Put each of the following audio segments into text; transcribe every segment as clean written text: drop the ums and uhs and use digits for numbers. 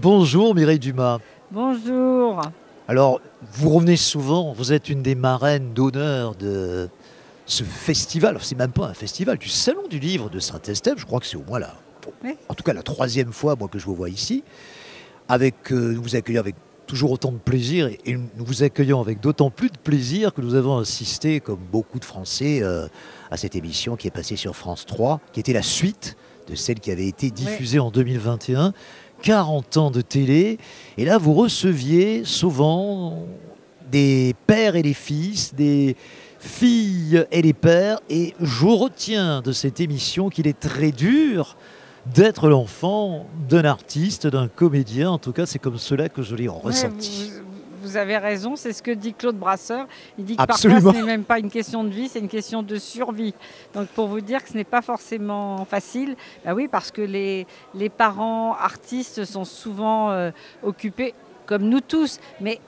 Bonjour Mireille Dumas. Bonjour. Alors, vous revenez souvent, vous êtes une des marraines d'honneur de ce festival. Alors, c'est même pas un festival, du Salon du Livre de Saint-Estèphe. Je crois que c'est au moins Oui. en tout cas la troisième fois moi, que je vous vois ici. Nous vous accueillons avec toujours autant de plaisir et nous vous accueillons avec d'autant plus de plaisir que nous avons assisté, comme beaucoup de Français, à cette émission qui est passée sur France 3, qui était la suite de celle qui avait été diffusée en 2021. 40 ans de télé, et là vous receviez souvent des pères et des fils, des filles et les pères, et je retiens de cette émission qu'il est très dur d'être l'enfant d'un artiste, d'un comédien. En tout cas, c'est comme cela que je l'ai ressenti. Vous avez raison, c'est ce que dit Claude Brasseur. Il dit que Absolument. parfois ce n'est même pas une question de vie, c'est une question de survie. Donc pour vous dire que ce n'est pas forcément facile, bah oui, parce que les parents artistes sont souvent occupés, comme nous tous, mais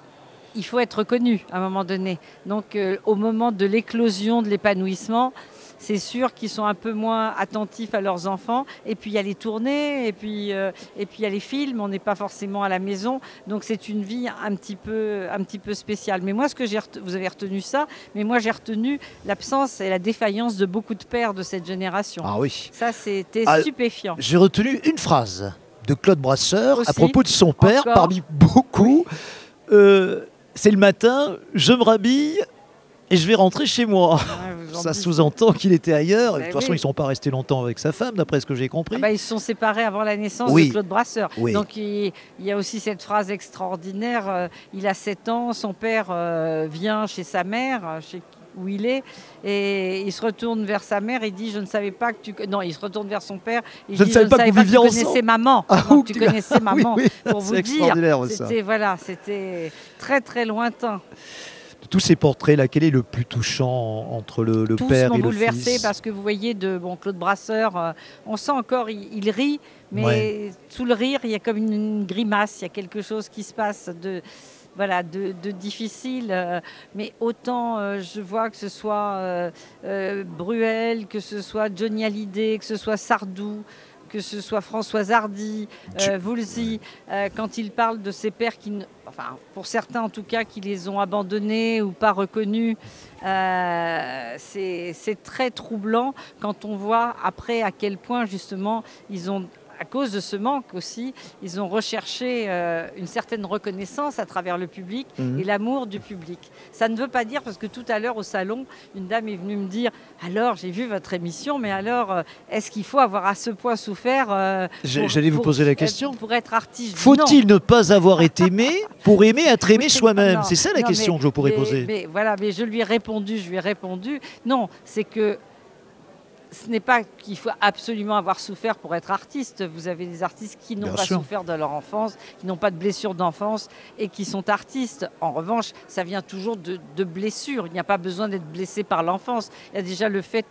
il faut être reconnu à un moment donné. Donc au moment de l'éclosion de l'épanouissement, c'est sûr qu'ils sont un peu moins attentifs à leurs enfants. Et puis il y a les tournées, et puis il y a les films, on n'est pas forcément à la maison. Donc c'est une vie un petit peu spéciale. Mais moi, vous avez retenu ça, mais moi j'ai retenu l'absence et la défaillance de beaucoup de pères de cette génération. Ah oui. Ça, c'était stupéfiant. J'ai retenu une phrase de Claude Brasseur Aussi, à propos de son père, encore. parmi beaucoup. C'est le matin, je me rhabille et je vais rentrer chez moi. Ouais, Ça sous-entend qu'il était ailleurs. De toute façon, oui. ils ne sont pas restés longtemps avec sa femme, d'après ce que j'ai compris. Ils se sont séparés avant la naissance Oui. de Claude Brasseur. Oui. Donc il y a aussi cette phrase extraordinaire. Il a 7 ans, son père vient chez sa mère, où il est, et il se retourne vers sa mère et dit: je ne savais pas que tu... Non, il se retourne vers son père, il dit: je ne savais pas que tu connaissais maman. Donc, tu connaissais maman. Oui, oui. Pour vous C'est dire, extraordinaire, ça. c'était très très lointain. De tous ces portraits, là, quel est le plus touchant entre le Tous père m'ont et le bouleversé fils? parce que vous voyez, Claude Brasseur, on sent encore, il rit, mais sous le rire, il y a comme une grimace, il y a quelque chose qui se passe de difficile. Mais autant je vois que ce soit Bruel, que ce soit Johnny Hallyday, que ce soit Sardou, que ce soit Françoise Hardy, Woolsey, quand il parle de ses pères pour certains en tout cas, qui les ont abandonnés ou pas reconnus, c'est très troublant quand on voit après à quel point justement ils ont, à cause de ce manque aussi, ils ont recherché une certaine reconnaissance à travers le public et l'amour du public. Ça ne veut pas dire, parce que tout à l'heure au salon, une dame est venue me dire: alors j'ai vu votre émission, mais alors est-ce qu'il faut avoir à ce point souffert J'allais vous poser la question. Pour être artiste? Faut-il ne pas avoir été aimé pour aimer être aimé soi-même? Non, C'est ça la question que je pourrais poser. Mais je lui ai répondu, non, c'est que ce n'est pas qu'il faut absolument avoir souffert pour être artiste. Vous avez des artistes qui n'ont pas souffert de leur enfance, qui n'ont pas de blessures d'enfance et qui sont artistes. En revanche, ça vient toujours de blessures. Il n'y a pas besoin d'être blessé par l'enfance. Il y a déjà le fait,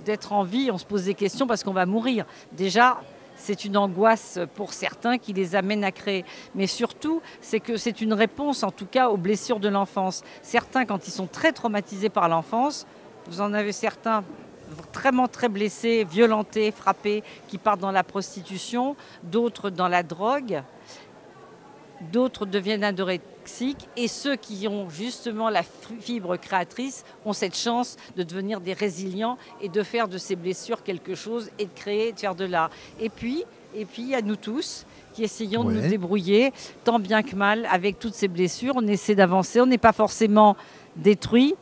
d'être en vie. On se pose des questions parce qu'on va mourir. Déjà, c'est une angoisse pour certains qui les amène à créer. Mais surtout, c'est que c'est une réponse, en tout cas, aux blessures de l'enfance. Certains, quand ils sont très traumatisés par l'enfance, vous en avez certains vraiment très blessés, violentés, frappés, qui partent dans la prostitution, d'autres dans la drogue, d'autres deviennent anorexiques, et ceux qui ont justement la fibre créatrice ont cette chance de devenir des résilients et de faire de ces blessures quelque chose et de créer, de faire de l'art. Et puis, il y a nous tous qui essayons de nous débrouiller, tant bien que mal, avec toutes ces blessures. On essaie d'avancer, on n'est pas forcément détruit,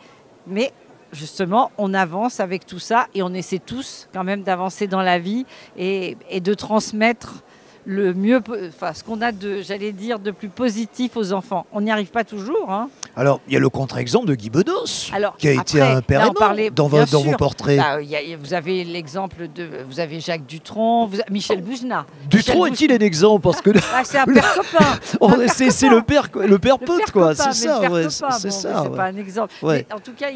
mais justement, on avance avec tout ça et on essaie tous quand même d'avancer dans la vie et de transmettre le mieux, ce qu'on a de plus positif aux enfants. On n'y arrive pas toujours, hein. Alors, il y a le contre-exemple de Guy Bedos, qui a été après, un père aimant dans vos portraits. Vous avez l'exemple vous avez Jacques Dutronc, Michel Boujna. Dutronc est-il un exemple? Parce que c'est un père copain. C'est le père pote, quoi. C'est ça, c'est ça. C'est pas un exemple. Mais en tout cas,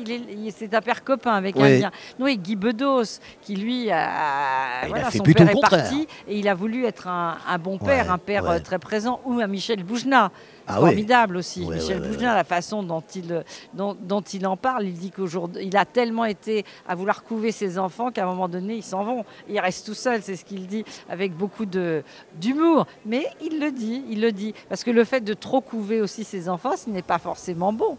c'est un père copain avec un lien. Oui, Guy Bedos, qui lui, il a fait son plutôt père le est contraire. parti et il a voulu être un bon père, un père très présent, ou un Michel Boujna. formidable aussi. Ouais, Michel ouais, Bougelin, la façon dont il en parle, il dit qu'aujourd'hui, il a tellement été à vouloir couver ses enfants qu'à un moment donné, ils s'en vont. Il reste tout seul, c'est ce qu'il dit, avec beaucoup d'humour. Mais il le dit. Parce que le fait de trop couver aussi ses enfants, ce n'est pas forcément bon.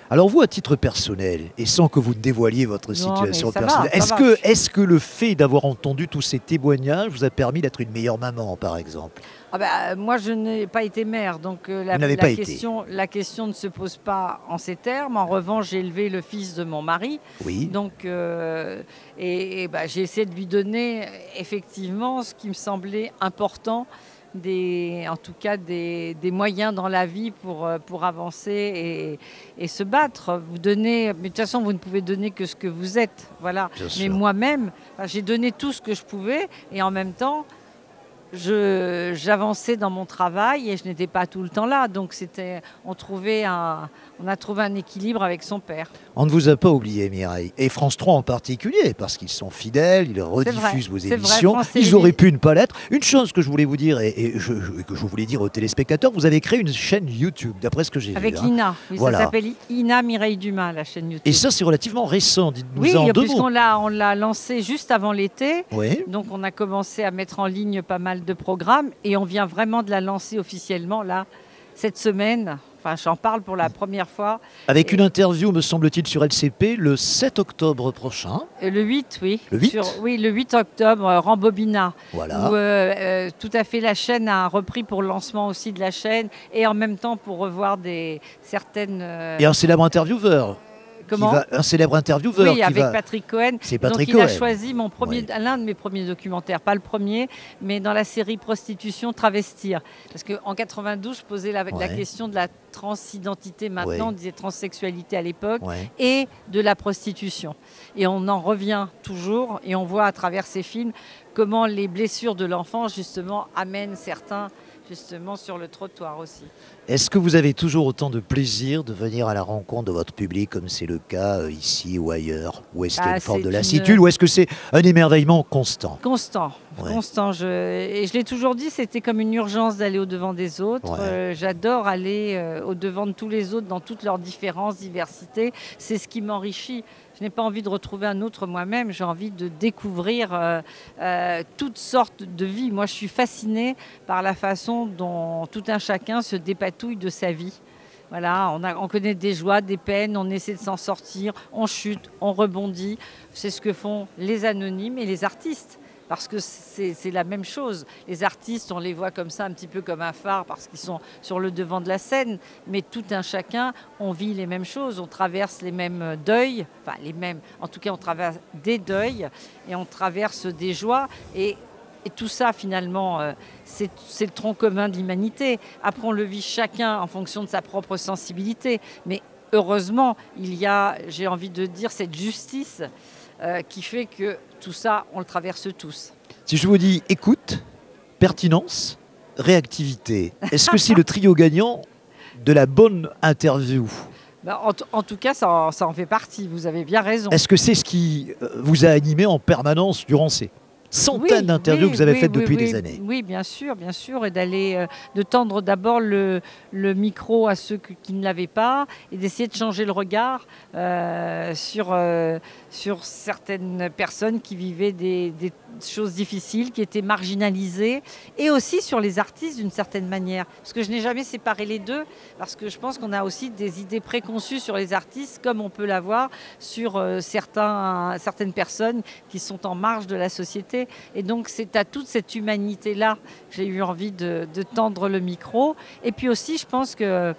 Alors vous, à titre personnel, et sans que vous dévoiliez votre situation personnelle, est-ce que le fait d'avoir entendu tous ces témoignages vous a permis d'être une meilleure maman, par exemple? Moi, je n'ai pas été mère, donc la question ne se pose pas en ces termes. En revanche, j'ai élevé le fils de mon mari. Oui. Donc, j'ai essayé de lui donner effectivement ce qui me semblait important, en tout cas des moyens dans la vie pour avancer et se battre. Mais de toute façon, vous ne pouvez donner que ce que vous êtes. Voilà. Mais moi-même, j'ai donné tout ce que je pouvais et en même temps, j'avançais dans mon travail et je n'étais pas tout le temps là. Donc on a trouvé un équilibre avec son père. On ne vous a pas oublié, Mireille. Et France 3 en particulier, parce qu'ils sont fidèles, ils rediffusent vos émissions. Ils auraient pu ne pas l'être. Une chose que je voulais vous dire, et que je voulais dire aux téléspectateurs, vous avez créé une chaîne YouTube, d'après ce que j'ai vu. Avec Ina. Oui, voilà. Ça s'appelle Ina Mireille Dumas, la chaîne YouTube. Et ça, c'est relativement récent. Dites-nous en deux mots. Oui, puisqu'on l'a lancé juste avant l'été. Oui. Donc, on a commencé à mettre en ligne pas mal de programmes et on vient vraiment de la lancer officiellement là cette semaine. Enfin, j'en parle pour la première fois. Avec une interview, me semble-t-il, sur LCP le 7 octobre prochain. Le 8, oui. Le 8 le 8 octobre, Rambobina. Voilà. Où tout à fait la chaîne a repris pour le lancement aussi de la chaîne et en même temps pour revoir certaines... Et un célèbre intervieweur. Un célèbre intervieweur. Oui, avec Patrick Cohen. C'est Patrick Cohen. Il a choisi l'un de mes premiers documentaires, pas le premier, mais dans la série Prostitution, Travestir. Parce qu'en 92, je posais la question de la transidentité maintenant, on disait transsexualité à l'époque, et de la prostitution. Et on en revient toujours, et on voit à travers ces films comment les blessures de l'enfant, justement, amènent certains sur le trottoir aussi. Est-ce que vous avez toujours autant de plaisir de venir à la rencontre de votre public, comme c'est le cas ici ou ailleurs? Ou est-ce qu'il y a une forme de lassitude, ou est-ce que c'est un émerveillement constant? Constant. Et je l'ai toujours dit, c'était comme une urgence d'aller au-devant des autres. J'adore aller au-devant de tous les autres dans toutes leurs différences, diversités. C'est ce qui m'enrichit. Je n'ai pas envie de retrouver un autre moi-même, j'ai envie de découvrir toutes sortes de vies. Moi, je suis fascinée par la façon dont tout un chacun se dépatouille de sa vie. Voilà, on connaît des joies, des peines, on essaie de s'en sortir, on chute, on rebondit. C'est ce que font les anonymes et les artistes. Parce que c'est la même chose. Les artistes, on les voit comme ça, un petit peu comme un phare, parce qu'ils sont sur le devant de la scène. Mais tout un chacun, on vit les mêmes choses, on traverse les mêmes deuils, enfin les mêmes, en tout cas on traverse des deuils, et on traverse des joies. Et tout ça, finalement, c'est le tronc commun de l'humanité. Après, on le vit chacun en fonction de sa propre sensibilité. Mais heureusement, il y a, j'ai envie de dire, cette justice qui fait que tout ça, on le traverse tous. Si je vous dis écoute, pertinence, réactivité, est-ce que c'est le trio gagnant de la bonne interview? En tout cas, ça en fait partie, vous avez bien raison. Est-ce que c'est ce qui vous a animé en permanence durant ces centaines d'interviews que vous avez faites depuis des années? Oui, bien sûr, et de tendre d'abord le micro à ceux qui ne l'avaient pas et d'essayer de changer le regard sur certaines personnes qui vivaient des choses difficiles, qui étaient marginalisées, et aussi sur les artistes d'une certaine manière. Parce que je n'ai jamais séparé les deux, parce que je pense qu'on a aussi des idées préconçues sur les artistes, comme on peut l'avoir sur certaines personnes qui sont en marge de la société. Et donc c'est à toute cette humanité-là que j'ai eu envie de tendre le micro. Et puis aussi, je pense que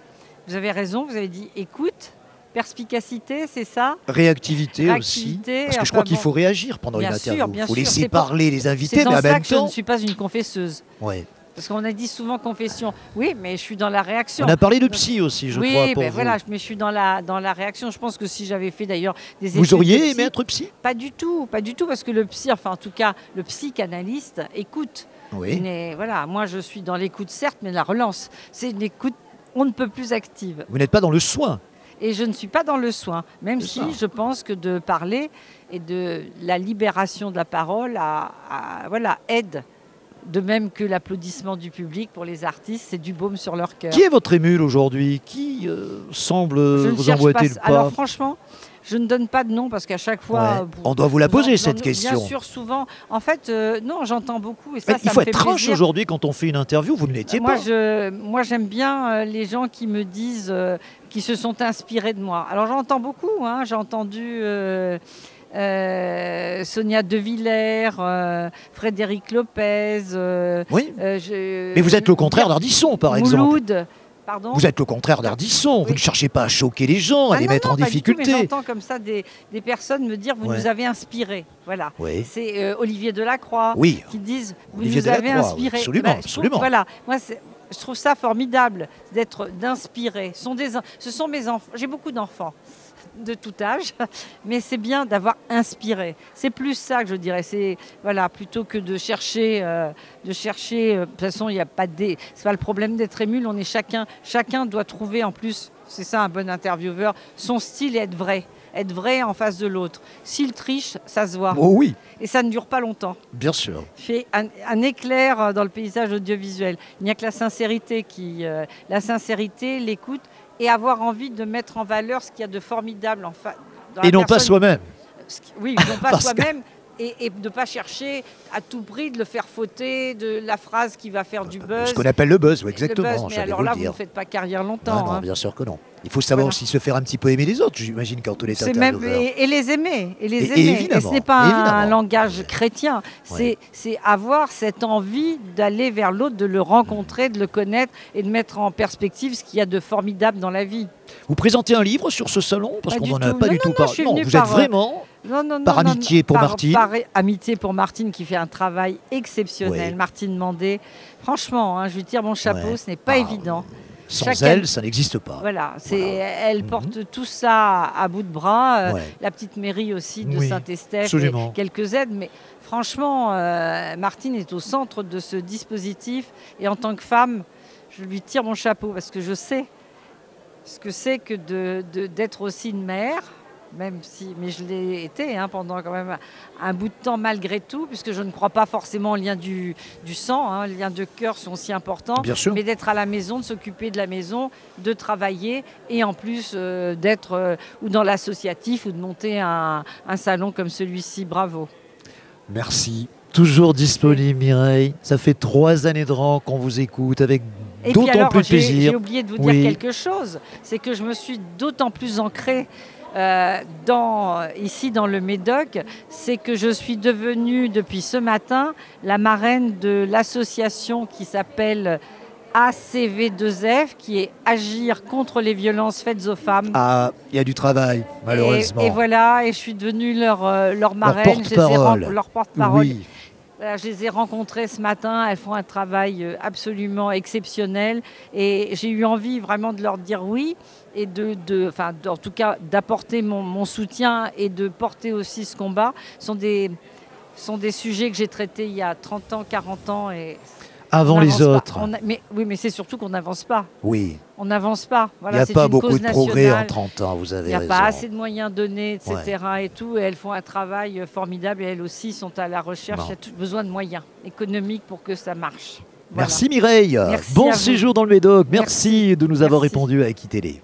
vous avez raison, vous avez dit écoute, perspicacité, c'est ça? Réactivité aussi. Parce que je crois qu'il faut réagir pendant une interview. Il faut laisser parler les invités, mais en même temps... je ne suis pas une confesseuse. Ouais. Parce qu'on a dit souvent confession. Oui, mais je suis dans la réaction. On a parlé de psy aussi, je crois, pour vous. Voilà, mais je suis dans la réaction. Je pense que si j'avais fait d'ailleurs des études... Vous auriez aimé être psy? Pas du tout, parce que le psy, enfin en tout cas, le psychanalyste écoute. Oui. Mais voilà, moi je suis dans l'écoute certes, mais la relance, c'est une écoute on ne peut plus active. Vous n'êtes pas dans le soin? Et je ne suis pas dans le soin, même si je pense que de parler et de la libération de la parole aide De même que l'applaudissement du public pour les artistes, c'est du baume sur leur cœur. Qui est votre émule aujourd'hui? Qui semble vous emboîter le pas? Alors franchement, je ne donne pas de nom parce qu'à chaque fois... On doit vous la poser, cette question. Bien sûr, souvent. En fait, non, j'entends beaucoup. Et ça, il faut être tranche aujourd'hui quand on fait une interview. Vous ne l'étiez pas. Moi, j'aime bien les gens qui me disent, qui se sont inspirés de moi. Alors, j'entends beaucoup. Hein, j'ai entendu... Sonia De Villers, Frédéric Lopez. Oui. Mais vous êtes le contraire d'Ardisson, par exemple. Mouloud. Pardon. Vous êtes le contraire d'Ardisson. Oui. Vous ne cherchez pas à choquer les gens, à les mettre en difficulté. Mais j'entends comme ça des personnes me dire vous nous avez inspirés. Voilà. Oui. C'est Olivier Delacroix qui disent vous Olivier nous avez inspirés. Absolument, absolument. Voilà. Moi, je trouve ça formidable d'inspirer. Ce sont mes enfants. J'ai beaucoup d'enfants de tout âge, mais c'est bien d'avoir inspiré. C'est plus ça que je dirais. C'est plutôt que de chercher. De toute façon, il n'y a pas c'est pas le problème d'être émule. On est chacun doit trouver en plus. C'est ça un bon intervieweur. Son style et être vrai en face de l'autre. S'il triche, ça se voit. Oh oui. Et ça ne dure pas longtemps. Bien sûr. Fait un éclair dans le paysage audiovisuel. Il n'y a que la sincérité la sincérité, l'écoute. Et avoir envie de mettre en valeur ce qu'il y a de formidable et non pas soi-même. Oui, non pas soi-même. Et de ne pas chercher à tout prix de le faire fauter, de la phrase qui va faire du buzz. Ce qu'on appelle le buzz, oui, exactement. Le buzz, mais alors là, vous ne faites pas carrière longtemps. Non, bien sûr que non. Il faut savoir aussi se faire un petit peu aimer les autres, j'imagine, quand on est intervieweur. Et les aimer. Et ce n'est pas un langage chrétien. C'est avoir cette envie d'aller vers l'autre, de le rencontrer, de le connaître et de mettre en perspective ce qu'il y a de formidable dans la vie. Vous présentez un livre sur ce salon? Parce qu'on n'en a pas du tout parlé. Non, vous êtes vraiment... Par amitié pour Martine. Par amitié pour Martine qui fait un travail exceptionnel. Oui. Martine Mandé. Franchement, je lui tire mon chapeau, ce n'est pas évident. Sans elle, ça n'existe pas. Voilà, elle porte tout ça à bout de bras. La petite mairie aussi de Saint-Estèphe, quelques aides. Mais franchement, Martine est au centre de ce dispositif. Et en tant que femme, je lui tire mon chapeau parce que je sais ce que c'est que d'être aussi une mère. Mais je l'ai été pendant quand même un bout de temps malgré tout, puisque je ne crois pas forcément au lien du sang, les liens de cœur sont aussi importants, bien sûr. Mais d'être à la maison, de s'occuper de la maison, de travailler et en plus d'être ou dans l'associatif ou de monter un salon comme celui-ci, bravo. Merci. Toujours disponible, Mireille. Ça fait 3 années de rang qu'on vous écoute avec d'autant plus de plaisir. J'ai oublié de vous dire quelque chose, c'est que je me suis d'autant plus ancrée ici dans le Médoc, c'est que je suis devenue depuis ce matin la marraine de l'association qui s'appelle ACV2F, qui est Agir contre les violences faites aux femmes. Ah, il y a du travail, malheureusement. Et voilà, et je suis devenue leur marraine, leur porte-parole. Oui. Je les ai rencontrées ce matin, elles font un travail absolument exceptionnel et j'ai eu envie vraiment de leur dire oui et en tout cas d'apporter mon soutien et de porter aussi ce combat. Ce sont des sujets que j'ai traités il y a 30 ans, 40 ans. Et avant les autres. Mais c'est surtout qu'on n'avance pas. Oui. On n'avance pas. Voilà, il n'y a pas beaucoup de progrès en 30 ans, vous avez raison. Il n'y a pas assez de moyens donnés, etc. Et tout. Et elles font un travail formidable et elles aussi sont à la recherche. Il y a tout besoin de moyens économiques pour que ça marche. Voilà. Merci Mireille. Merci bon séjour dans le Médoc. Merci de nous avoir répondu à Equitélé.